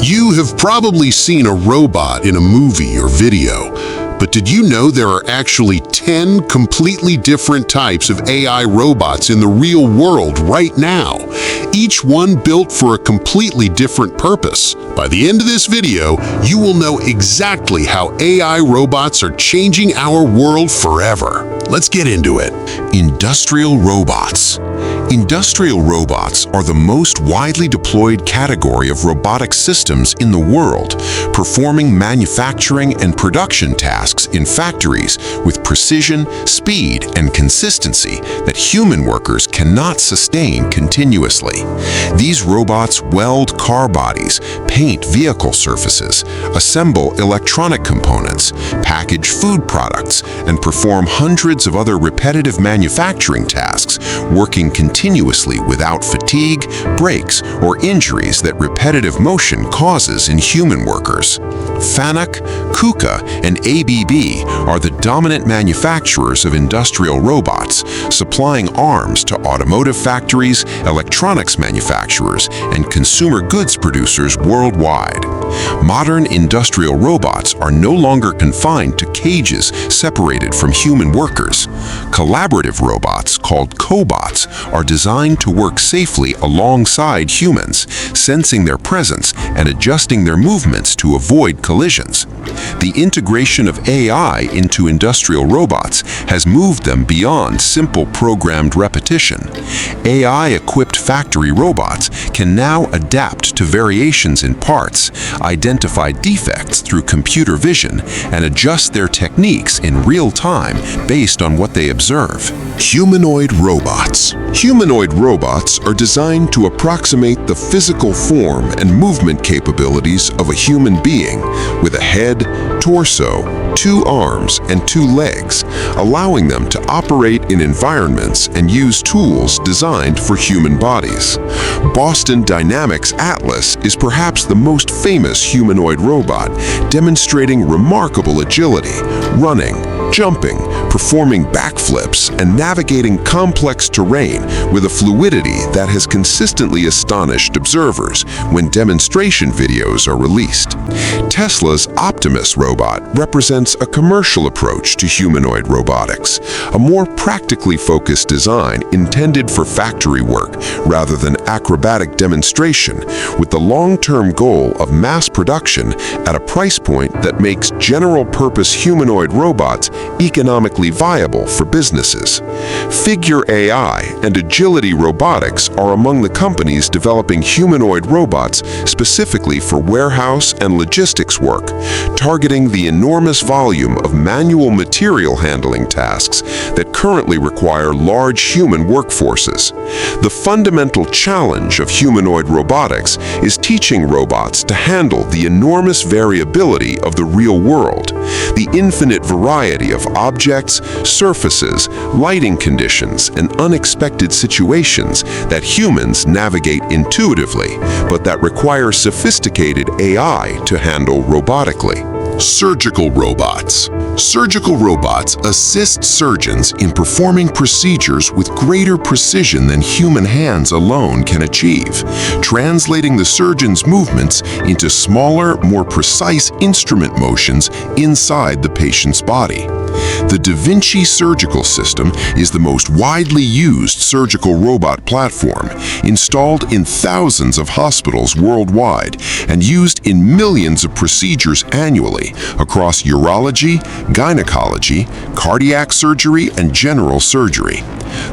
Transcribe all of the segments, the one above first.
You have probably seen a robot in a movie or video, but did you know there are actually 10 completely different types of AI robots in the real world right now, each one built for a completely different purpose? By the end of this video, you will know exactly how AI robots are changing our world forever. Let's get into it. Industrial robots. Industrial robots are the most widely deployed category of robotic systems in the world, performing manufacturing and production tasks in factories with precision, speed, and consistency that human workers cannot sustain continuously. These robots weld car bodies, paint vehicle surfaces, assemble electronic components, package food products, and perform hundreds of other repetitive manufacturing tasks, working continuously without fatigue, breaks, or injuries that repetitive motion causes in human workers. Fanuc, KUKA, and ABB are the dominant manufacturers of industrial robots, supplying arms to automotive factories, electronics manufacturers, and consumer goods producers worldwide. Modern industrial robots are no longer confined to cages separated from human workers. Collaborative robots, called cobots, are designed to work safely alongside humans, sensing their presence and adjusting their movements to avoid collisions. The integration of AI into industrial robots has moved them beyond simple programmed repetition. AI-equipped factory robots can now adapt to variations in parts, identify defects through computer vision, and adjust their techniques in real time based on what they observe. Humanoid robots. Humanoid robots are designed to approximate the physical form and movement capabilities of a human being, with a head, torso, 2 arms, and 2 legs, allowing them to operate in environments and use tools designed for human bodies. Boston Dynamics Atlas is perhaps the most famous humanoid robot, demonstrating remarkable agility, running, jumping, performing backflips, and navigating complex terrain with a fluidity that has consistently astonished observers when demonstration videos are released. Tesla's Optimus robot represents a commercial approach to humanoid robotics, a more practically focused design intended for factory work rather than acrobatic demonstration, with the long-term goal of mass production at a price point that makes general-purpose humanoid robots economically viable for businesses. Figure AI and Agility Robotics are among the companies developing humanoid robots specifically for warehouse and logistics work, targeting the enormous volume of manual material handling tasks that currently require large human workforces. The fundamental challenge of humanoid robotics is teaching robots to handle the enormous variability of the real world, the infinite variety of objects, surfaces, lighting conditions, and unexpected situations that humans navigate intuitively, but that require sophisticated AI to handle robotically. Surgical robots. Surgical robots assist surgeons in performing procedures with greater precision than human hands alone can achieve, translating the surgeon's movements into smaller, more precise instrument motions inside the patient's body. The Da Vinci surgical system is the most widely used surgical robot platform, installed in thousands of hospitals worldwide and used in millions of procedures annually across urology, gynecology, cardiac surgery, and general surgery.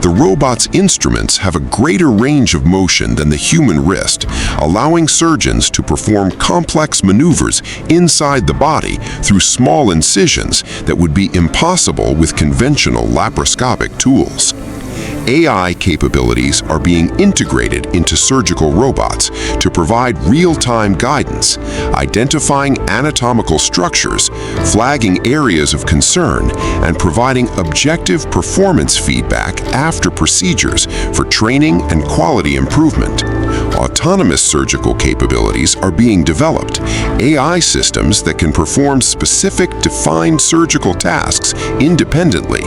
The robot's instruments have a greater range of motion than the human wrist, allowing surgeons to perform complex maneuvers inside the body through small incisions that would be impossible with conventional laparoscopic tools. AI capabilities are being integrated into surgical robots to provide real-time guidance, identifying anatomical structures, flagging areas of concern, and providing objective performance feedback after procedures for training and quality improvement. Autonomous surgical capabilities are being developed, AI systems that can perform specific defined surgical tasks independently,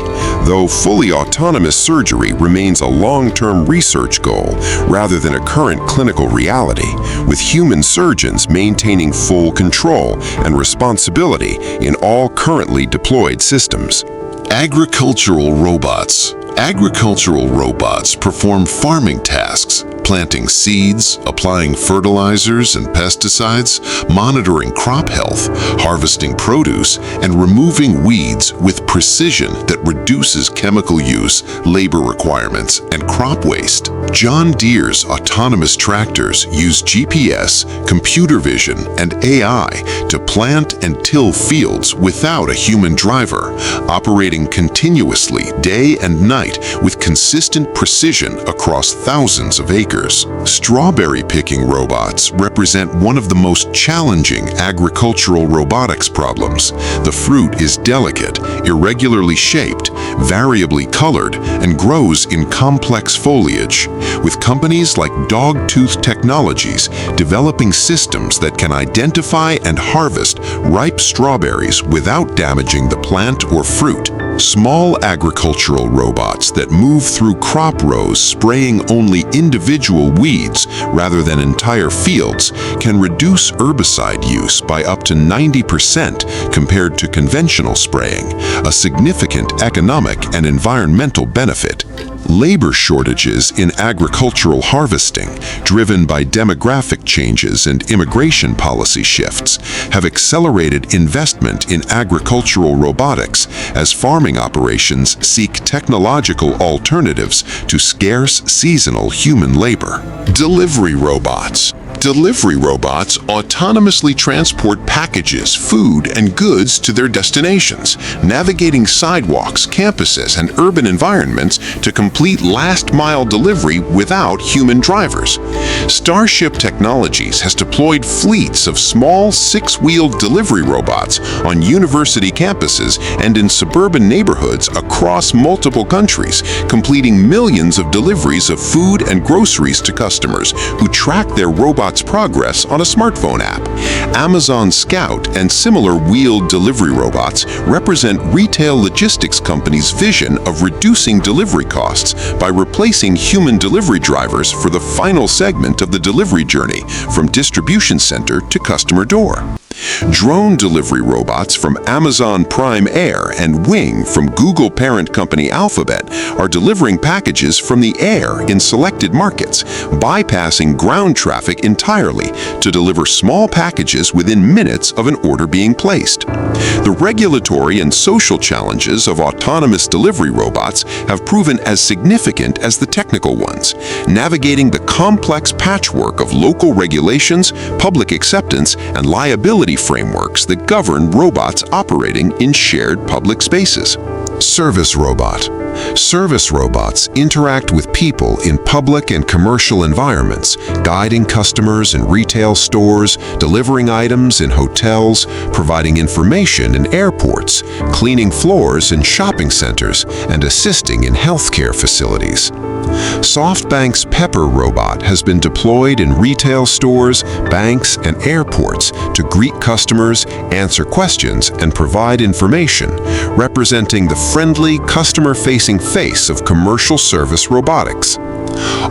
though fully autonomous surgery remains a long-term research goal rather than a current clinical reality, with human surgeons maintaining full control and responsibility in all currently deployed systems. Agricultural robots. Agricultural robots perform farming tasks, planting seeds, applying fertilizers and pesticides, monitoring crop health, harvesting produce, and removing weeds with precision that reduces chemical use, labor requirements, and crop waste. John Deere's autonomous tractors use GPS, computer vision, and AI to plant and till fields without a human driver, operating continuously day and night with consistent precision across thousands of acres. Strawberry picking robots represent one of the most challenging agricultural robotics problems. The fruit is delicate, irregularly shaped, variably colored, and grows in complex foliage, with companies like Dogtooth Technologies developing systems that can identify and harvest ripe strawberries without damaging the plant or fruit. Small agricultural robots that move through crop rows spraying only individual weeds rather than entire fields can reduce herbicide use by up to 90% compared to conventional spraying, a significant economic and environmental benefit. Labor shortages in agricultural harvesting, driven by demographic changes and immigration policy shifts, have accelerated investment in agricultural robotics as farming operations seek technological alternatives to scarce seasonal human labor. Delivery robots. Delivery robots autonomously transport packages, food, and goods to their destinations, navigating sidewalks, campuses, and urban environments to complete last-mile delivery without human drivers. Starship Technologies has deployed fleets of small six-wheeled delivery robots on university campuses and in suburban neighborhoods across multiple countries, completing millions of deliveries of food and groceries to customers who track their robots' progress on a smartphone app. Amazon Scout and similar wheeled delivery robots represent retail logistics companies' vision of reducing delivery costs by replacing human delivery drivers for the final segment of the delivery journey from distribution center to customer door. Drone delivery robots from Amazon Prime Air and Wing from Google parent company Alphabet are delivering packages from the air in selected markets, bypassing ground traffic entirely to deliver small packages within minutes of an order being placed. The regulatory and social challenges of autonomous delivery robots have proven as significant as the technical ones, navigating the complex patchwork of local regulations, public acceptance, and liability frameworks that govern robots operating in shared public spaces. Service robot. Service robots interact with people in public and commercial environments, guiding customers in retail stores, delivering items in hotels, providing information in airports, cleaning floors in shopping centers, and assisting in healthcare facilities. SoftBank's Pepper robot has been deployed in retail stores, banks, and airports to greet customers, answer questions, and provide information, representing the friendly, customer-facing face of commercial service robotics.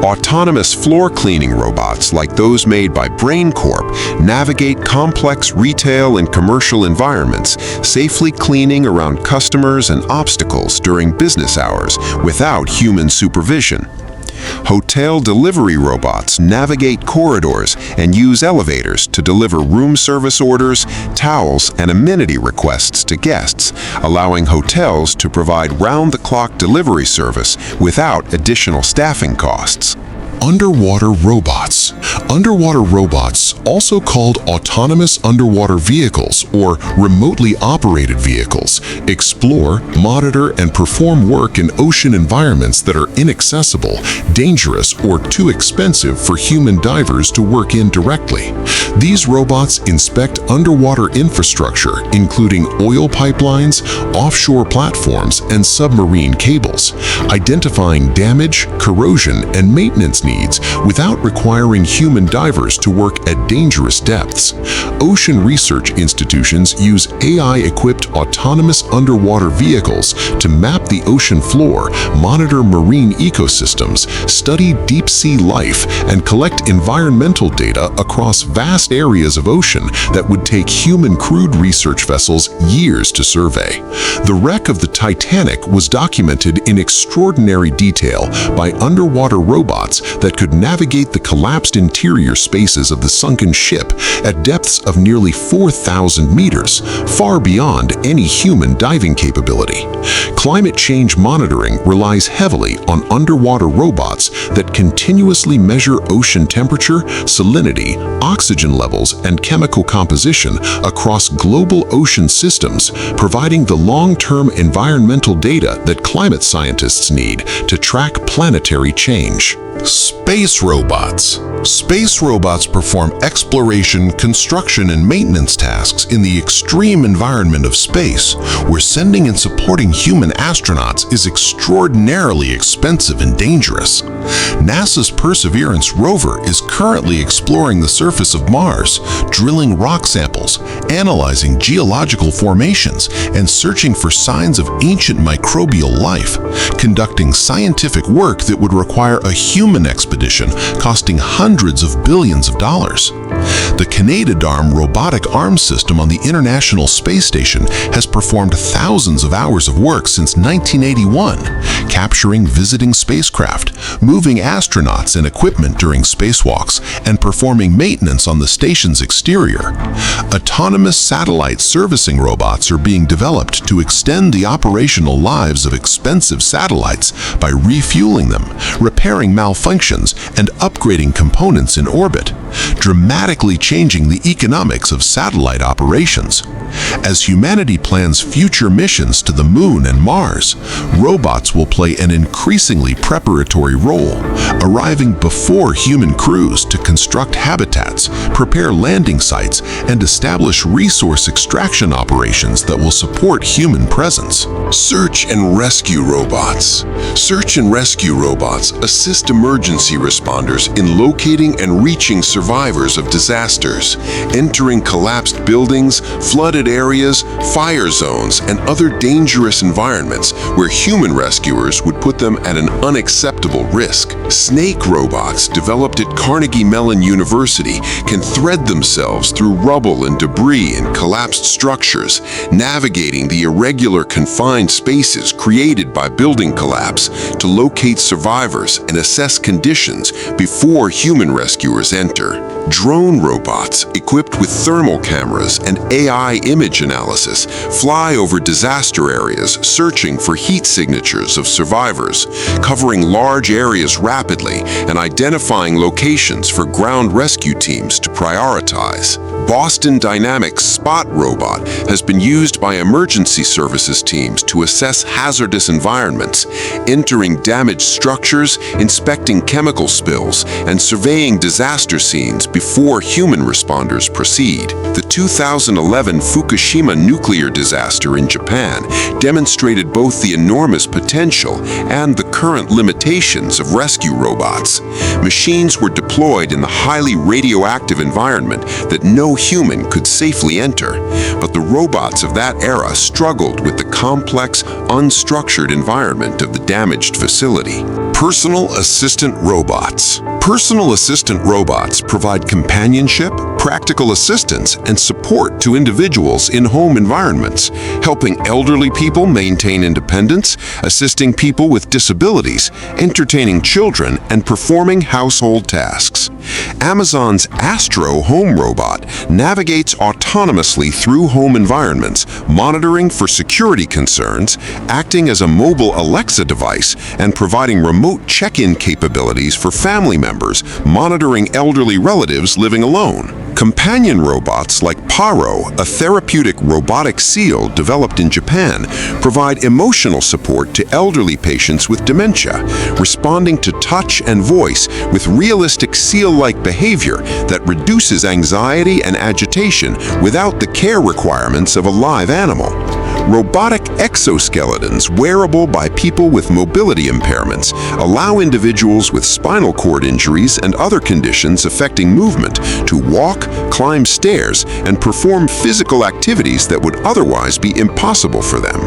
Autonomous floor cleaning robots like those made by BrainCorp navigate complex retail and commercial environments, safely cleaning around customers and obstacles during business hours without human supervision. Hotel delivery robots navigate corridors and use elevators to deliver room service orders, towels, and amenity requests to guests, allowing hotels to provide round-the-clock delivery service without additional staffing costs. Underwater robots. Underwater robots, also called autonomous underwater vehicles or remotely operated vehicles, explore, monitor, and perform work in ocean environments that are inaccessible, dangerous, or too expensive for human divers to work in directly. These robots inspect underwater infrastructure, including oil pipelines, offshore platforms, and submarine cables, identifying damage, corrosion, and maintenance needs needs without requiring human divers to work at dangerous depths. Ocean research institutions use AI-equipped autonomous underwater vehicles to map the ocean floor, monitor marine ecosystems, study deep-sea life, and collect environmental data across vast areas of ocean that would take human-crewed research vessels years to survey. The wreck of the Titanic was documented in extraordinary detail by underwater robots that could navigate the collapsed interior spaces of the sunken ship at depths of nearly 4,000 meters, far beyond any human diving capability. Climate change monitoring relies heavily on underwater robots that continuously measure ocean temperature, salinity, oxygen levels, and chemical composition across global ocean systems, providing the long-term environmental data that climate scientists need to track planetary change. Space robots. Space robots perform exploration, construction, and maintenance tasks in the extreme environment of space, where sending and supporting human astronauts is extraordinarily expensive and dangerous. NASA's Perseverance rover is currently exploring the surface of Mars, drilling rock samples, analyzing geological formations, and searching for signs of ancient microbial life, conducting scientific work that would require a human expedition costing hundreds of billions of dollars. The Canadarm robotic arm system on the International Space Station has performed thousands of hours of work since 1981, capturing visiting spacecraft, moving astronauts and equipment during spacewalks, and performing maintenance on the station's exterior. Autonomous satellite servicing robots are being developed to extend the operational lives of expensive satellites by refueling them, repairing malfunctions, and upgrading components in orbit, dramatically changing the economics of satellite operations. As humanity plans future missions to the Moon and Mars, robots will play an increasingly preparatory role, arriving before human crews to construct habitats, prepare landing sites, and establish resource extraction operations that will support human presence. Search and rescue robots. Search and rescue robots assist emergency responders in locating and reaching survivors of disasters, entering collapsed buildings, flooded areas, fire zones, and other dangerous environments where human rescuers would put them at an unacceptable risk. Snake robots developed at Carnegie Mellon University can thread themselves through rubble and debris in collapsed structures, navigating the irregular confined spaces created by building collapse to locate survivors and assess conditions before human rescuers enter. Drone robots, equipped with thermal cameras and AI image analysis, fly over disaster areas searching for heat signatures of survivors, covering large areas rapidly and identifying locations for ground rescue teams to prioritize. Boston Dynamics Spot robot has been used by emergency services teams to assess hazardous environments, entering damaged structures, inspecting chemical spills, and surveying disaster scenes before human responders proceed. The 2011 Fukushima nuclear disaster in Japan demonstrated both the enormous potential and the current limitations of rescue robots. Machines were deployed in the highly radioactive environment that no human could safely enter, but the robots of that era struggled with the complex, unstructured environment of the damaged facility. Personal assistant robots. Personal assistant robots provide companionship, practical assistance, and support to individuals in home environments, helping elderly people maintain independence, assisting people with disabilities, entertaining children, and performing household tasks. Amazon's Astro home robot navigates autonomously through home environments, monitoring for security concerns, acting as a mobile Alexa device, and providing remote check-in capabilities for family members, monitoring elderly relatives living alone. Companion robots like Paro, a therapeutic robotic seal developed in Japan, provide emotional support to elderly patients with dementia, responding to touch and voice with realistic seal-like behavior that reduces anxiety and agitation without the care requirements of a live animal. Robotic exoskeletons wearable by people with mobility impairments allow individuals with spinal cord injuries and other conditions affecting movement to walk, climb stairs, and perform physical activities that would otherwise be impossible for them.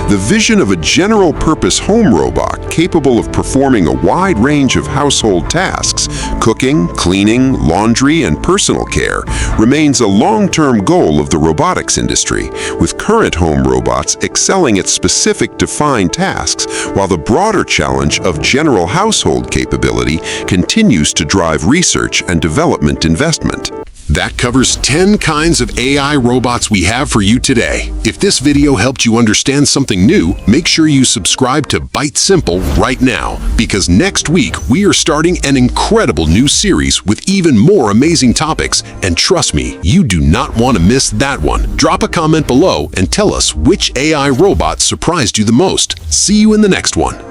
The vision of a general-purpose home robot capable of performing a wide range of household tasks, cooking, cleaning, laundry, and personal care, remains a long-term goal of the robotics industry, with current home robots excelling at specific defined tasks, while the broader challenge of general household capability continues to drive research and development investment. That covers 10 kinds of AI robots we have for you today. If this video helped you understand something new, make sure you subscribe to ByteSimple right now, because next week we are starting an incredible new series with even more amazing topics, and trust me, you do not want to miss that one. Drop a comment below and tell us which AI robot surprised you the most. See you in the next one.